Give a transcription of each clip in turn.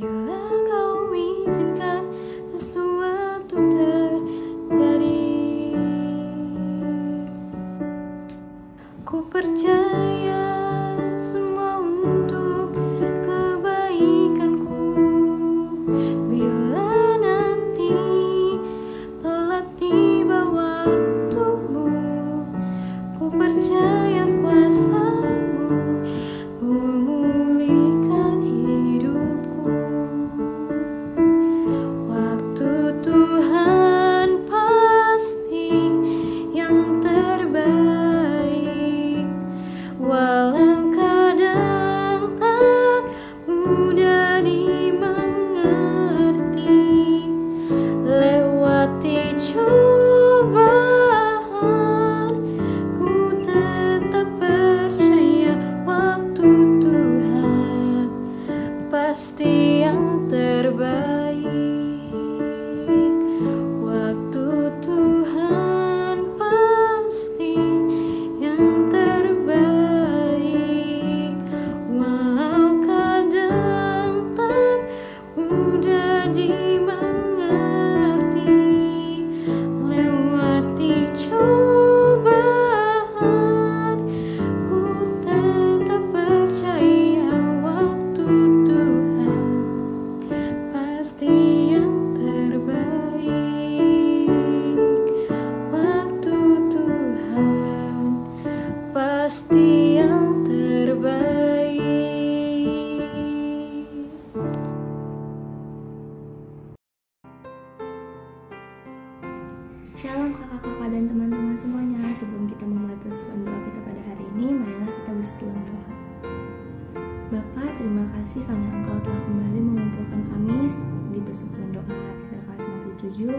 Bila kau izinkan sesuatu terjadi, ku percaya semua untuk kebaikanku. Bila nanti telah tiba waktumu, ku percaya kuasa-Mu memulihkan hidupku. Waktu Tuhan pasti yang terbaik, walau kadang tak mudah dimengerti. Lewati cobaan, ku tetap percaya waktu Tuhan pasti yang terbaik. Waktu Tuhan pasti yang terbaik, walau kadang tak mudah dimengerti. Lewati cobaan, ku tetap percaya waktu Tuhan pasti yang terbaik. Waktu Tuhan pasti yang terbaik. Shalom kakak-kakak dan teman-teman semuanya. Sebelum kita memulai persembahan doa kita pada hari ini, marilah kita bersatu dalam doa. Bapa, terima kasih karena Engkau telah kembali mengumpulkan kami di persekutuan doa SLK 97.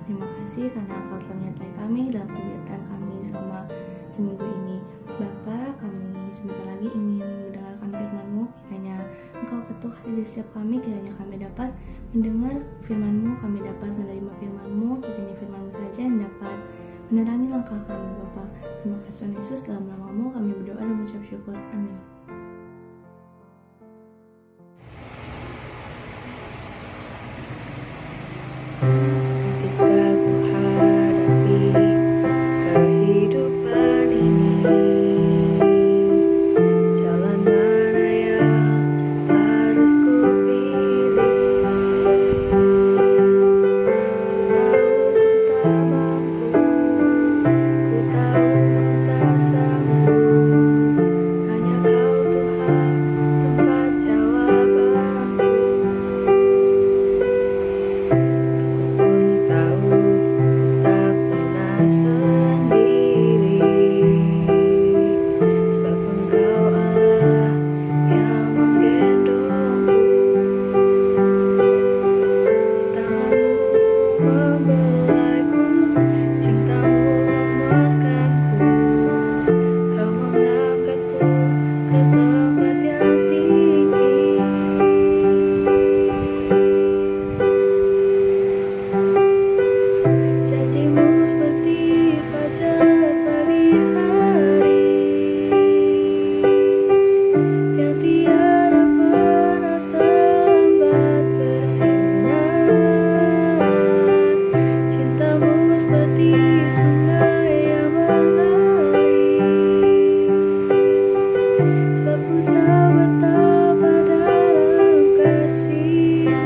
Terima kasih karena Engkau telah menyertai kami dalam kegiatan kami selama seminggu ini. Bapa, kami sebentar lagi ingin mendengarkan firman-Mu. Kiranya Engkau ketuk hati di setiap kami, kiranya kami dapat mendengar firman-Mu, kami dapat menerima firman-Mu, kiranya firman-Mu saja yang dapat menerangi langkah kami, Bapa. Terima kasih Tuhan Yesus, dalam nama-Mu kami berdoa dan mengucap syukur. Amin. Ketika ku hadapi kehidupan ini, jalan mana yang harus ku pilih? Ku tahu ku tak mampu, ku tahu ku tak sanggup. Hanya Kau Tuhan tempat jawabanku. Tahu tak pernah sendiri, sebab Engkau Allah yang menggendongku. Tangan-Mu membelaiku, cinta-Mu memuaskanku. Kau mengangkatku ke tempat yang tinggi. Janji-Mu seperti fajar pagi hari, yang tiada pernah terlambat bersinar. Cinta-Mu seperti sungai yang mengalir, sebab ku tahu betapa dalam kasih-Mu.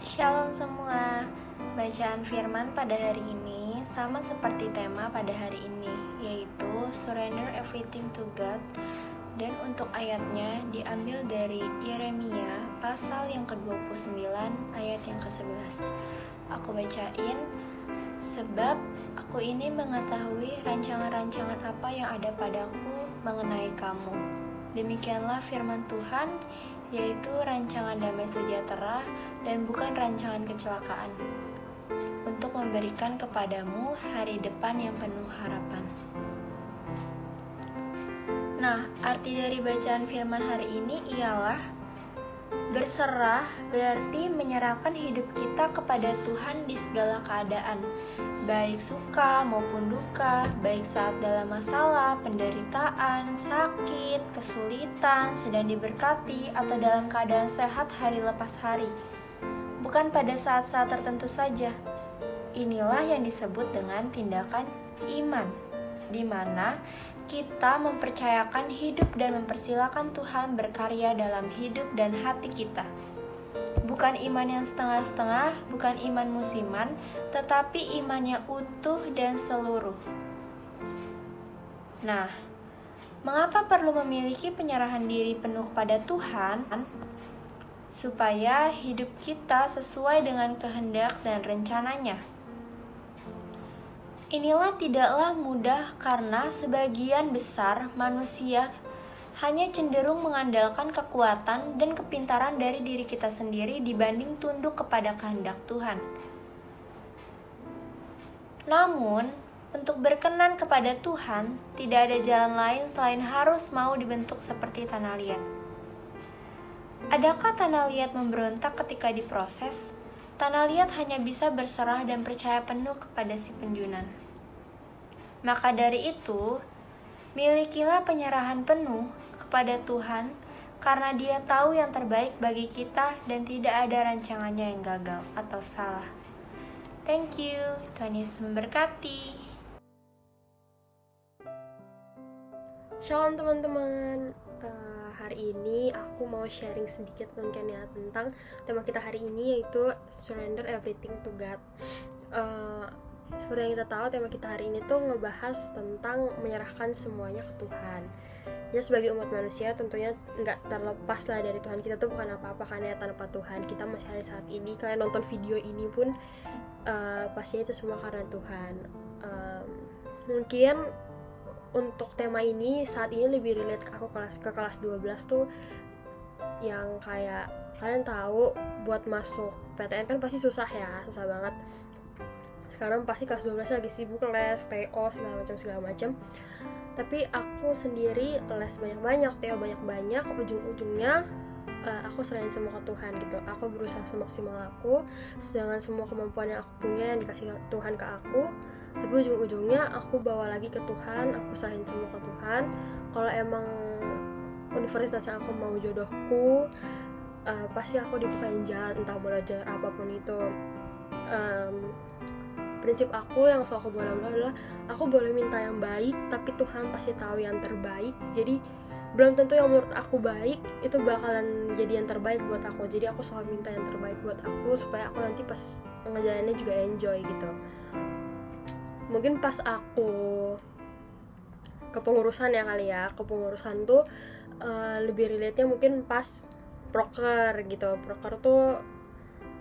Shalom semua. Bacaan firman pada hari ini sama seperti tema pada hari ini, yaitu Surrender Everything to God. Dan untuk ayatnya diambil dari Yeremia pasal yang ke-29 ayat yang ke-11. Aku bacain. Sebab aku ini mengetahui rancangan-rancangan apa yang ada padaku mengenai kamu. Demikianlah firman Tuhan, yaitu rancangan damai sejahtera dan bukan rancangan kecelakaan, untuk memberikan kepadamu hari depan yang penuh harapan. Nah, arti dari bacaan firman hari ini ialah berserah berarti menyerahkan hidup kita kepada Tuhan di segala keadaan, baik suka maupun duka, baik saat dalam masalah, penderitaan, sakit, kesulitan, sedang diberkati, atau dalam keadaan sehat hari lepas hari. Bukan pada saat-saat tertentu saja. Inilah yang disebut dengan tindakan iman, di mana kita mempercayakan hidup dan mempersilakan Tuhan berkarya dalam hidup dan hati kita. Bukan iman yang setengah-setengah, bukan iman musiman, tetapi iman yang utuh dan seluruh. Nah, mengapa perlu memiliki penyerahan diri penuh kepada Tuhan? Supaya hidup kita sesuai dengan kehendak dan rencananya. Inilah tidaklah mudah karena sebagian besar manusia hanya cenderung mengandalkan kekuatan dan kepintaran dari diri kita sendiri dibanding tunduk kepada kehendak Tuhan. Namun, untuk berkenan kepada Tuhan, tidak ada jalan lain selain harus mau dibentuk seperti tanah liat. Adakah tanah liat memberontak ketika diproses? Tanah liat hanya bisa berserah dan percaya penuh kepada si penjunan. Maka dari itu, milikilah penyerahan penuh kepada Tuhan karena Dia tahu yang terbaik bagi kita dan tidak ada rancangannya yang gagal atau salah. Thank you. Tuhan Yesus memberkati. Shalom teman-teman. Hari ini aku mau sharing sedikit mungkin ya tentang tema kita hari ini, yaitu surrender everything to God. Seperti yang kita tahu, tema kita hari ini tuh ngebahas tentang menyerahkan semuanya ke Tuhan. Ya, sebagai umat manusia tentunya nggak terlepas lah dari Tuhan. Kita tuh bukan apa-apa kan ya tanpa Tuhan. Kita masih ada saat ini. Kalian nonton video ini pun pastinya itu semua karena Tuhan. Mungkin untuk tema ini saat ini lebih relate ke aku ke kelas 12 tuh, yang kayak kalian tahu buat masuk PTN kan pasti susah ya, susah banget. Sekarang pasti kelas 12 lagi sibuk les, TO, segala macam. Tapi aku sendiri les banyak-banyak, TO banyak-banyak, ujung-ujungnya aku serahin semua ke Tuhan gitu. Aku berusaha semaksimal aku dengan semua kemampuan yang aku punya yang dikasih Tuhan ke aku. Tapi ujung-ujungnya aku bawa lagi ke Tuhan, aku serahin semua ke Tuhan. Kalau emang universitas yang aku mau jodohku, pasti aku dibukain jalan, entah belajar apapun itu. Prinsip aku yang selalu aku bilang adalah aku boleh minta yang baik, tapi Tuhan pasti tahu yang terbaik. Jadi belum tentu yang menurut aku baik itu bakalan jadi yang terbaik buat aku. Jadi aku selalu minta yang terbaik buat aku supaya aku nanti pas ngejalaninnya juga enjoy gitu. Mungkin pas aku kepengurusan ya kali ya, kepengurusan tuh lebih relate-nya mungkin pas proker gitu. Proker tuh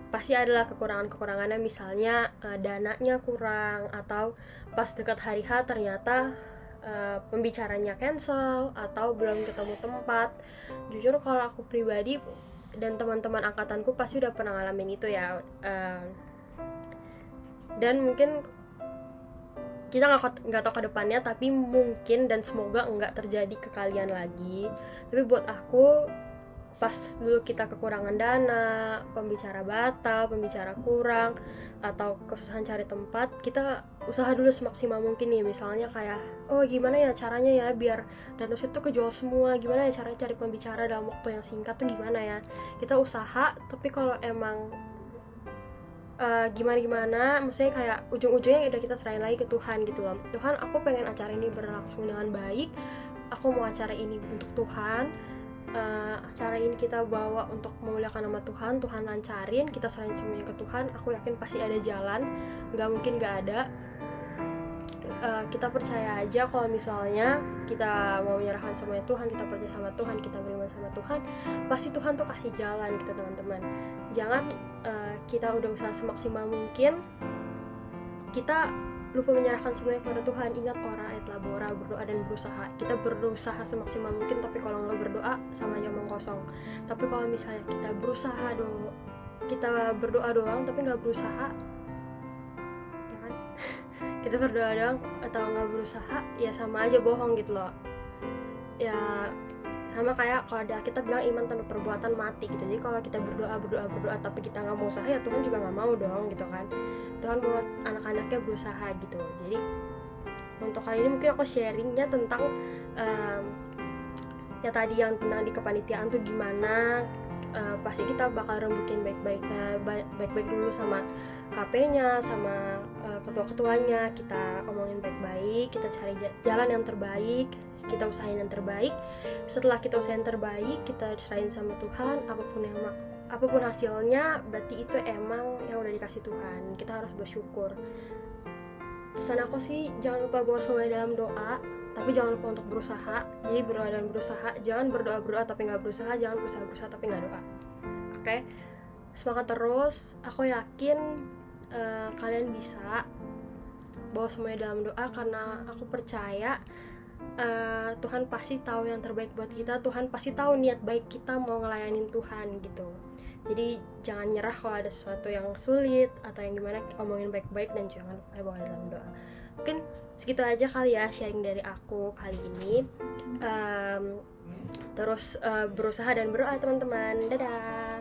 pasti adalah kekurangannya, misalnya dananya kurang, atau pas dekat hari H ternyata pembicaranya cancel atau belum ketemu tempat. Jujur kalau aku pribadi dan teman-teman angkatanku pasti udah pernah ngalamin itu ya. Dan mungkin kita nggak tahu ke depannya, tapi mungkin dan semoga nggak terjadi ke kalian lagi. Tapi buat aku, pas dulu kita kekurangan dana, pembicara batal, pembicara kurang, atau kesusahan cari tempat, kita usaha dulu semaksimal mungkin nih. Misalnya kayak, oh gimana ya caranya ya biar danus itu kejual semua, gimana ya caranya cari pembicara dalam waktu yang singkat tuh gimana ya. Kita usaha, tapi kalau emang gimana, maksudnya kayak ujung-ujungnya udah kita serahin lagi ke Tuhan gitu loh. Tuhan, aku pengen acara ini berlangsung dengan baik, aku mau acara ini untuk Tuhan, acara ini kita bawa untuk memuliakan nama Tuhan, Tuhan lancarin, kita serahin semuanya ke Tuhan. Aku yakin pasti ada jalan, nggak mungkin nggak ada. Kita percaya aja kalau misalnya kita mau menyerahkan semuanya Tuhan, kita percaya sama Tuhan, kita beriman sama Tuhan, pasti Tuhan tuh kasih jalan gitu teman-teman. Jangan kita udah usaha semaksimal mungkin, kita lupa menyerahkan semuanya kepada Tuhan. Ingat orang ayat labora, berdoa dan berusaha. Kita berusaha semaksimal mungkin, tapi kalau nggak berdoa sama aja omong kosong. Tapi kalau misalnya kita berusaha kita berdoa doang tapi nggak berusaha, ya kan? Kita berdoa doang atau nggak berusaha, ya sama aja bohong gitu loh. Ya Sama kayak kalau ada kita bilang iman tanpa perbuatan mati gitu. Jadi kalau kita berdoa tapi kita nggak mau usaha, ya Tuhan juga nggak mau dong gitu kan. Tuhan mau anak-anaknya berusaha gitu. Jadi untuk kali ini mungkin aku sharingnya tentang ya tadi yang tentang di kepanitiaan tuh gimana. Pasti kita bakal rembukin baik-baik dulu sama KP-nya, sama ketua-ketuanya. Kita omongin baik-baik, kita cari jalan yang terbaik, kita usahain yang terbaik. Setelah kita usahain terbaik, kita serahin sama Tuhan. Apapun hasilnya, berarti itu emang yang udah dikasih Tuhan. Kita harus bersyukur. Pesan aku sih, jangan lupa bawa semuanya dalam doa, tapi jangan lupa untuk berusaha. Jadi berdoa dan berusaha. Jangan berdoa tapi nggak berusaha, jangan berusaha tapi nggak doa. Oke? Semangat terus. Aku yakin kalian bisa bawa semuanya dalam doa, karena aku percaya Tuhan pasti tahu yang terbaik buat kita. Tuhan pasti tahu niat baik kita mau ngelayanin Tuhan gitu. Jadi jangan nyerah kalau ada sesuatu yang sulit atau yang gimana, omongin baik-baik dan jangan lupa bawa dalam doa. Mungkin segitu aja kali ya sharing dari aku kali ini. Terus berusaha dan berdoa teman-teman. Dadah.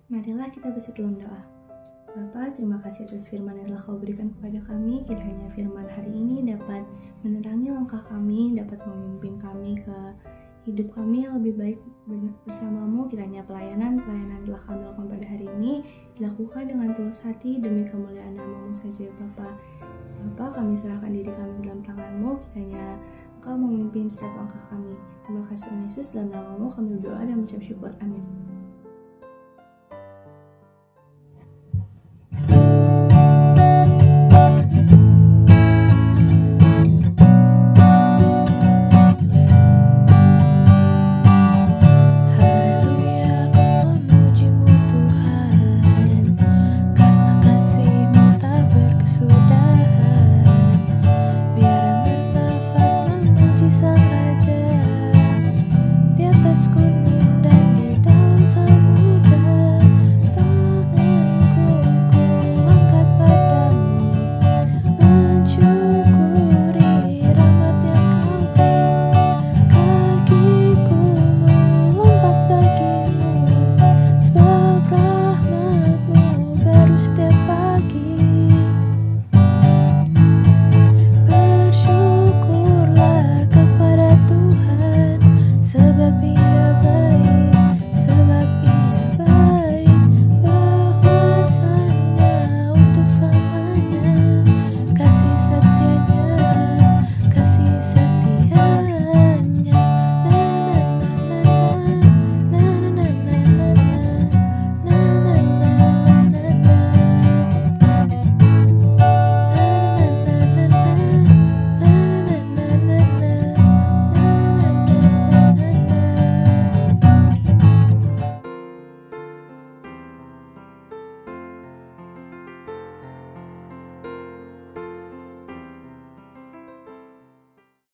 Marilah kita bersatu dalam doa. Bapa, terima kasih atas firman yang telah Kau berikan kepada kami. Kiranya firman hari ini dapat menerangi langkah kami, dapat memimpin kami ke hidup kami yang lebih baik bersama-Mu. Kiranya pelayanan telah kami lakukan pada hari ini dilakukan dengan tulus hati demi kemuliaan nama-Mu saja, Bapa. Bapa, kami serahkan diri kami dalam tangan-Mu. Kiranya Engkau memimpin setiap langkah kami. Terima kasih Tuhan Yesus, dalam nama-Mu kami berdoa dan mengucap syukur. Amin.